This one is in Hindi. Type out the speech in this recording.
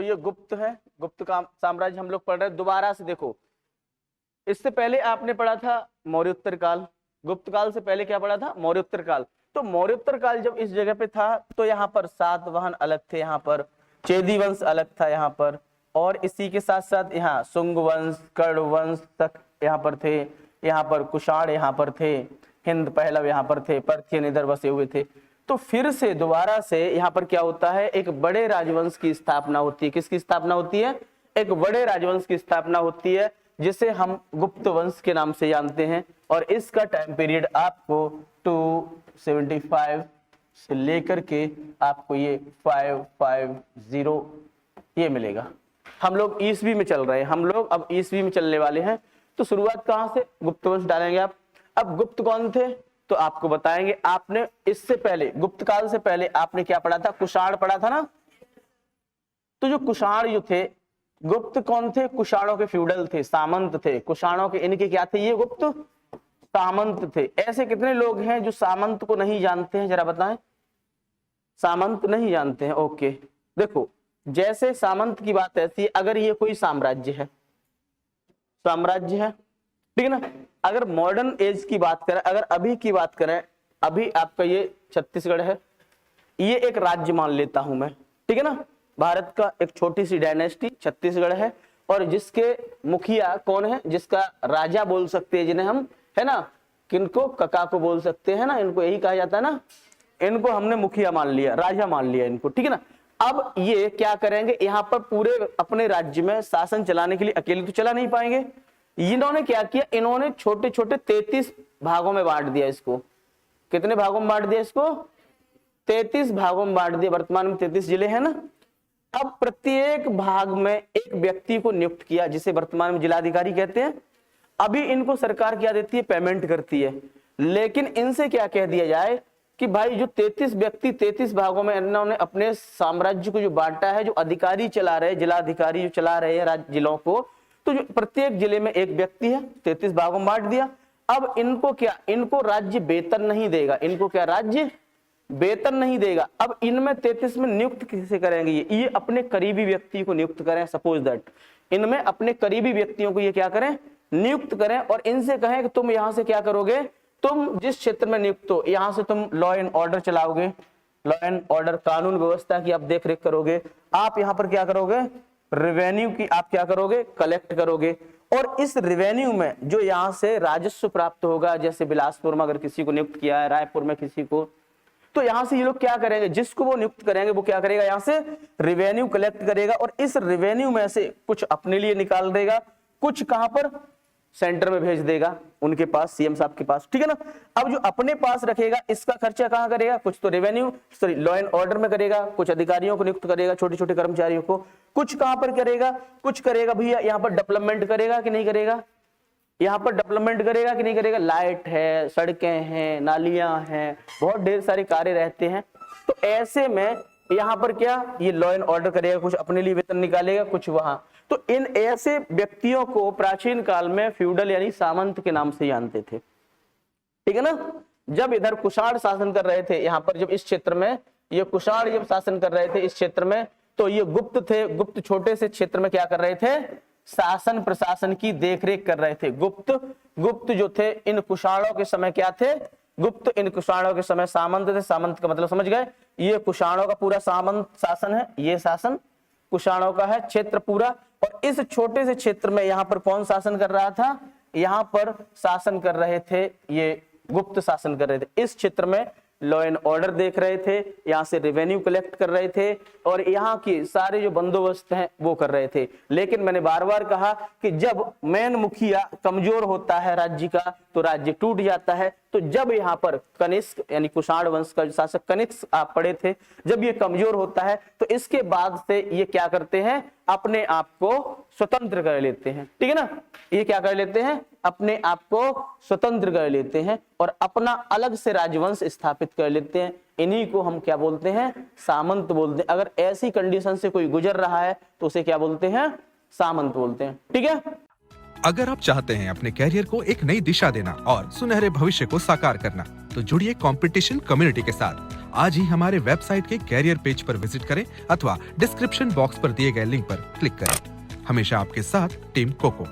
ये गुप्त है, गुप्त का साम्राज्य हम लोग पढ़ रहे हैं। दोबारा से देखो, इससे पहले आपने पढ़ा था मौर्योत्तर काल, गुप्त काल से पहले क्या पढ़ा था? मौर्योत्तर काल। तो मौर्योत्तर काल जब इस जगह पे था तो यहाँ पर सातवाहन अलग थे, यहाँ पर चेदी वंश अलग था यहाँ पर, और इसी के साथ साथ यहाँ शुंग वंश, कर्ण वंश तक यहाँ पर थे, यहाँ पर कुषाण यहाँ पर थे, हिंद पहलव यहाँ पर थे, पर्थियन इधर बसे हुए थे। तो फिर से दोबारा से यहाँ पर क्या होता है? एक बड़े राजवंश की स्थापना होती है। किसकी स्थापना होती है? एक बड़े राजवंश की स्थापना होती है, जिसे हम गुप्त वंश के नाम से जानते हैं। और इसका टाइम पीरियड आपको 275 से लेकर के आपको ये 550 ये मिलेगा। हम लोग ईसवी में चल रहे हैं, हम लोग अब ईसवी में चलने वाले हैं। तो शुरुआत कहां से? गुप्त वंश डालेंगे आप। अब गुप्त कौन थे तो आपको बताएंगे। आपने इससे पहले, गुप्त काल से पहले आपने क्या पढ़ा था? कुषाण पढ़ा था ना। तो जो कुषाण जो थे, गुप्त कौन थे? कुषाणों के फ्यूडल थे, सामंत थे। कुषाणों के इनके क्या थे? ये गुप्त सामंत थे। ऐसे कितने लोग हैं जो सामंत को नहीं जानते हैं? जरा बताएं, सामंत नहीं जानते हैं। ओके, देखो जैसे सामंत की बात ऐसी है, अगर ये कोई साम्राज्य है, साम्राज्य है, ठीक है ना। अगर मॉडर्न एज की बात करें, अगर अभी की बात करें, अभी आपका ये छत्तीसगढ़ है, ये एक राज्य मान लेता हूं मैं, ठीक है ना। भारत का एक छोटी सी डायनेस्टी छत्तीसगढ़ है, और जिसके मुखिया कौन है? जिसका राजा बोल सकते हैं जिन्हें हम, है ना, किनको? कका को बोल सकते हैं ना, इनको यही कहा जाता है ना। इनको हमने मुखिया मान लिया, राजा मान लिया इनको, ठीक है ना। अब ये क्या करेंगे? यहाँ पर पूरे अपने राज्य में शासन चलाने के लिए अकेले तो चला नहीं पाएंगे। इन्होंने क्या किया? इन्होंने छोटे छोटे 33 भागों में बांट दिया इसको। कितने भागों में बांट दिया इसको? 33 भागों में बांट दिया। वर्तमान में 33 जिले हैं ना। अब प्रत्येक भाग में एक व्यक्ति को नियुक्त किया, जिसे वर्तमान में जिलाधिकारी कहते हैं। अभी इनको सरकार क्या देती है? पेमेंट करती है। लेकिन इनसे क्या कह दिया जाए कि भाई जो 33 व्यक्ति 33 भागों में इन्होंने अपने साम्राज्य को जो बांटा है, जो अधिकारी चला रहे, जिलाधिकारी जो चला रहे हैं राज्य जिलों को, तो जो प्रत्येक जिले में एक व्यक्ति है, 33 भागों में बांट दिया। अब इनको क्या? इनको राज्य वेतन नहीं देगा। इनको क्या? राज्य वेतन नहीं देगा। अब इनमें 33 में नियुक्त किसे करेंगे? ये अपने करीबी व्यक्ति को नियुक्त करें। सपोज दैट इनमें अपने करीबी व्यक्तियों को ये क्या करें? नियुक्त करें, और इनसे कहें कि तुम यहां से क्या करोगे? तुम जिस क्षेत्र में नियुक्त हो, यहां से तुम लॉ एंड ऑर्डर चलाओगे, लॉ एंड ऑर्डर, कानून व्यवस्था की आप देख रेख करोगे। आप यहाँ पर क्या करोगे? रेवेन्यू की आप क्या करोगे? कलेक्ट करोगे। और इस रेवेन्यू में जो यहाँ से राजस्व प्राप्त होगा, जैसे बिलासपुर में अगर किसी को नियुक्त किया है, रायपुर में किसी को, तो यहां से ये लोग क्या करेंगे? जिसको वो नियुक्त करेंगे वो क्या करेगा? यहाँ से रेवेन्यू कलेक्ट करेगा, और इस रेवेन्यू में से कुछ अपने लिए निकाल देगा, कुछ कहां पर? सेंटर में भेज देगा, उनके पास, सीएम साहब के पास, ठीक है ना। अब जो अपने पास रखेगा, इसका खर्चा कहां करेगा? कुछ तो revenue, sorry law and order में करेगा, कुछ अधिकारियों को नियुक्त करेगा, छोटे छोटे कर्मचारियों को। कुछ कहां पर करेगा? कुछ करेगा भैया यहाँ पर डेवलपमेंट करेगा कि नहीं करेगा? यहाँ पर डेवलपमेंट करेगा कि नहीं करेगा? लाइट है, सड़कें हैं, नालियां हैं, बहुत ढेर सारे कार्य रहते हैं। तो ऐसे में यहाँ पर क्या? ये लॉ एंड ऑर्डर करेगा, कुछ अपने लिए वेतन निकालेगा, कुछ वहां। तो इन ऐसे व्यक्तियों को प्राचीन काल में फ्यूडल यानी सामंत के नाम से जानते थे, ठीक है ना। जब इधर कुषाण शासन कर रहे थे, यहाँ पर जब इस क्षेत्र में ये कुषाण जब शासन कर रहे थे इस क्षेत्र में, तो ये गुप्त थे। गुप्त छोटे से क्षेत्र में क्या कर रहे थे? शासन प्रशासन की देखरेख कर रहे थे। गुप्त जो थे, इन कुषाणों के समय क्या थे? गुप्त। इन कुषाणों के समय सामंत थे। सामंत का मतलब समझ गए? ये कुषाणों का पूरा सामंत शासन है, ये शासन कुषाणों का है, क्षेत्र पूरा। और इस छोटे से क्षेत्र में यहाँ पर कौन शासन कर रहा था? यहाँ पर शासन कर रहे थे, ये गुप्त शासन कर रहे थे। इस क्षेत्र में लॉ एंड ऑर्डर देख रहे थे, यहाँ से रेवेन्यू कलेक्ट कर रहे थे, और यहाँ की सारे जो बंदोबस्त हैं वो कर रहे थे। लेकिन मैंने बार बार कहा कि जब मेन मुखिया कमजोर होता है राज्य का, तो राज्य टूट जाता है। तो जब यहाँ पर कनिष्क यानी कुषाण वंश का शासक कनिष्क आप पढ़े थे, जब ये कमजोर होता है तो इसके बाद से ये क्या करते हैं? अपने आप को स्वतंत्र कर लेते हैं, ठीक है ना। ये क्या कर लेते हैं? अपने आप को स्वतंत्र कर लेते हैं और अपना अलग से राजवंश स्थापित कर लेते हैं। इन्हीं को हम क्या बोलते हैं? सामंत बोलते हैं। अगर ऐसी कंडीशन से कोई गुजर रहा है तो उसे क्या बोलते हैं? सामंत बोलते हैं, ठीक है। अगर आप चाहते हैं अपने कैरियर को एक नई दिशा देना और सुनहरे भविष्य को साकार करना, तो जुड़िए कंपटीशन कम्युनिटी के साथ। आज ही हमारे वेबसाइट के कैरियर पेज पर विजिट करें अथवा डिस्क्रिप्शन बॉक्स पर दिए गए लिंक पर क्लिक करें। हमेशा आपके साथ टीम कोको।